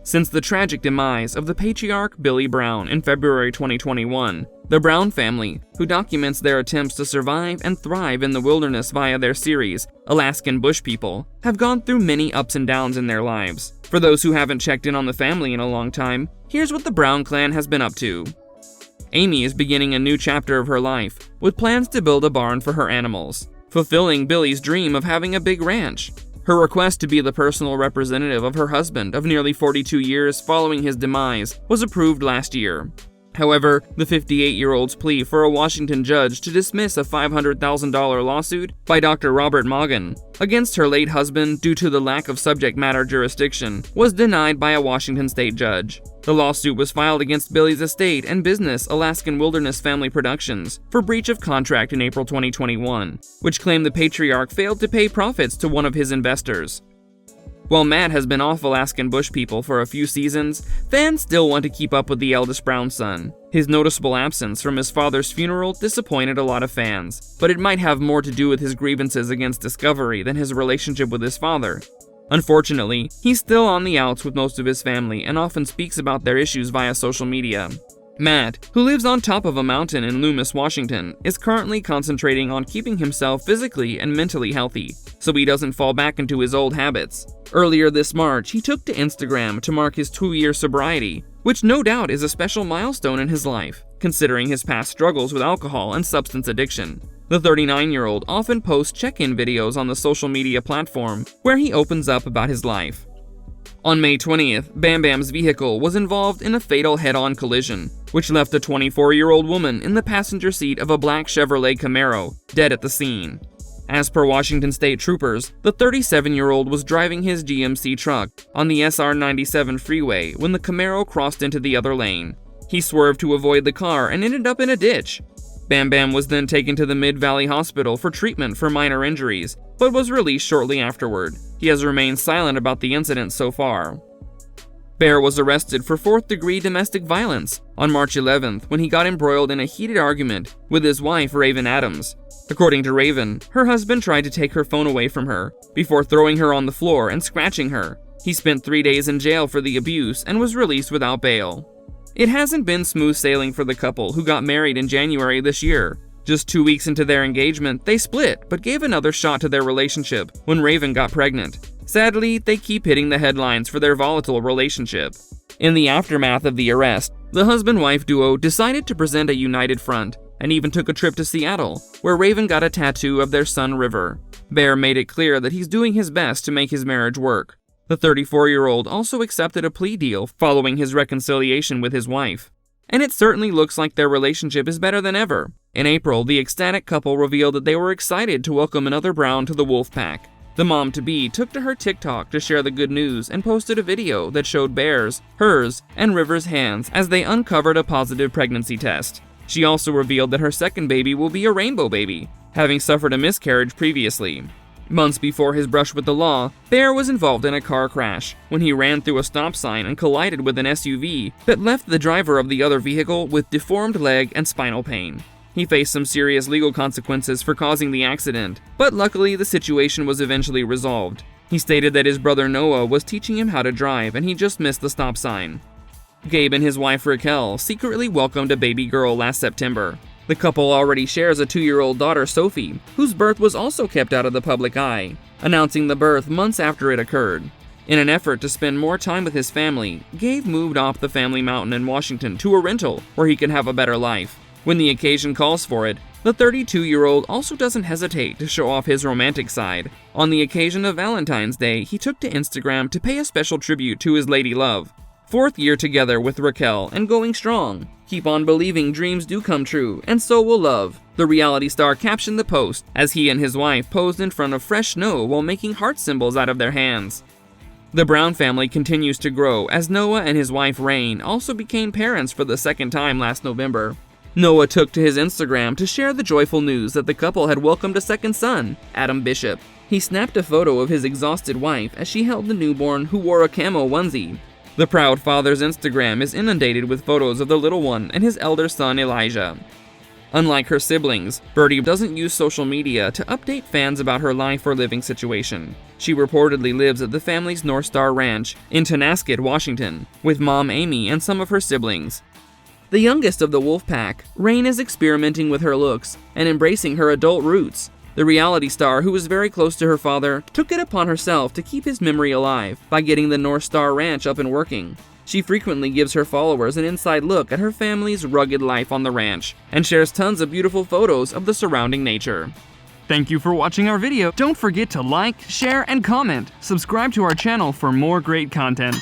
Since the tragic demise of the patriarch Billy Brown in February 2021, the Brown family, who documents their attempts to survive and thrive in the wilderness via their series, Alaskan Bush People, have gone through many ups and downs in their lives. For those who haven't checked in on the family in a long time, here's what the Brown clan has been up to. Amy is beginning a new chapter of her life, with plans to build a barn for her animals, fulfilling Billy's dream of having a big ranch. Her request to be the personal representative of her husband of nearly 42 years following his demise was approved last year. However, the 58-year-old's plea for a Washington judge to dismiss a $500,000 lawsuit by Dr. Robert Moggan against her late husband due to the lack of subject matter jurisdiction was denied by a Washington state judge. The lawsuit was filed against Billy's estate and business, Alaskan Wilderness Family Productions, for breach of contract in April 2021, which claimed the patriarch failed to pay profits to one of his investors. While Matt has been off Alaskan Bush People for a few seasons, fans still want to keep up with the eldest Brown son. His noticeable absence from his father's funeral disappointed a lot of fans, but it might have more to do with his grievances against Discovery than his relationship with his father. Unfortunately, he's still on the outs with most of his family and often speaks about their issues via social media. Matt, who lives on top of a mountain in Loomis, Washington, is currently concentrating on keeping himself physically and mentally healthy, so he doesn't fall back into his old habits. Earlier this March, he took to Instagram to mark his 2-year sobriety, which no doubt is a special milestone in his life, considering his past struggles with alcohol and substance addiction. The 39-year-old often posts check-in videos on the social media platform, where he opens up about his life. On May 20th, Bam Bam's vehicle was involved in a fatal head-on collision, which left a 24-year-old woman in the passenger seat of a black Chevrolet Camaro, dead at the scene. As per Washington State troopers, the 37-year-old was driving his GMC truck on the SR 97 freeway when the Camaro crossed into the other lane. He swerved to avoid the car and ended up in a ditch. Bam Bam was then taken to the Mid-Valley Hospital for treatment for minor injuries, but was released shortly afterward. He has remained silent about the incident so far. Bear was arrested for 4th-degree domestic violence on March 11th when he got embroiled in a heated argument with his wife, Raven Adams. According to Raven, her husband tried to take her phone away from her before throwing her on the floor and scratching her. He spent 3 days in jail for the abuse and was released without bail. It hasn't been smooth sailing for the couple who got married in January this year. Just 2 weeks into their engagement, they split but gave another shot to their relationship when Raven got pregnant. Sadly, they keep hitting the headlines for their volatile relationship. In the aftermath of the arrest, the husband-wife duo decided to present a united front and even took a trip to Seattle, where Raven got a tattoo of their son River. Bear made it clear that he's doing his best to make his marriage work. The 34-year-old also accepted a plea deal following his reconciliation with his wife. And it certainly looks like their relationship is better than ever. In April, the ecstatic couple revealed that they were excited to welcome another Brown to the wolf pack. The mom-to-be took to her TikTok to share the good news and posted a video that showed Bear's, hers, and River's hands as they uncovered a positive pregnancy test. She also revealed that her second baby will be a rainbow baby, having suffered a miscarriage previously. Months before his brush with the law, Bear was involved in a car crash when he ran through a stop sign and collided with an SUV that left the driver of the other vehicle with deformed leg and spinal pain. He faced some serious legal consequences for causing the accident, but luckily the situation was eventually resolved. He stated that his brother Noah was teaching him how to drive and he just missed the stop sign. Gabe and his wife Raquel secretly welcomed a baby girl last September. The couple already shares a 2-year-old daughter, Sophie, whose birth was also kept out of the public eye, announcing the birth months after it occurred. In an effort to spend more time with his family, Gabe moved off the family mountain in Washington to a rental where he can have a better life. When the occasion calls for it, the 32-year-old also doesn't hesitate to show off his romantic side. On the occasion of Valentine's Day, he took to Instagram to pay a special tribute to his lady love. 4th year together with Raquel and going strong. Keep on believing dreams do come true, and so will love. The reality star captioned the post as he and his wife posed in front of fresh snow while making heart symbols out of their hands. The Brown family continues to grow as Noah and his wife Rain also became parents for the second time last November. Noah took to his Instagram to share the joyful news that the couple had welcomed a second son, Adam Bishop. He snapped a photo of his exhausted wife as she held the newborn who wore a camo onesie. The proud father's Instagram is inundated with photos of the little one and his elder son Elijah. Unlike her siblings, Birdie doesn't use social media to update fans about her life or living situation. She reportedly lives at the family's North Star Ranch in Tonasket, Washington, with mom Amy and some of her siblings. The youngest of the wolf pack, Rain is experimenting with her looks and embracing her adult roots. The reality star, who was very close to her father, took it upon herself to keep his memory alive by getting the North Star Ranch up and working. She frequently gives her followers an inside look at her family's rugged life on the ranch and shares tons of beautiful photos of the surrounding nature. Thank you for watching our video. Don't forget to like, share, and comment. Subscribe to our channel for more great content.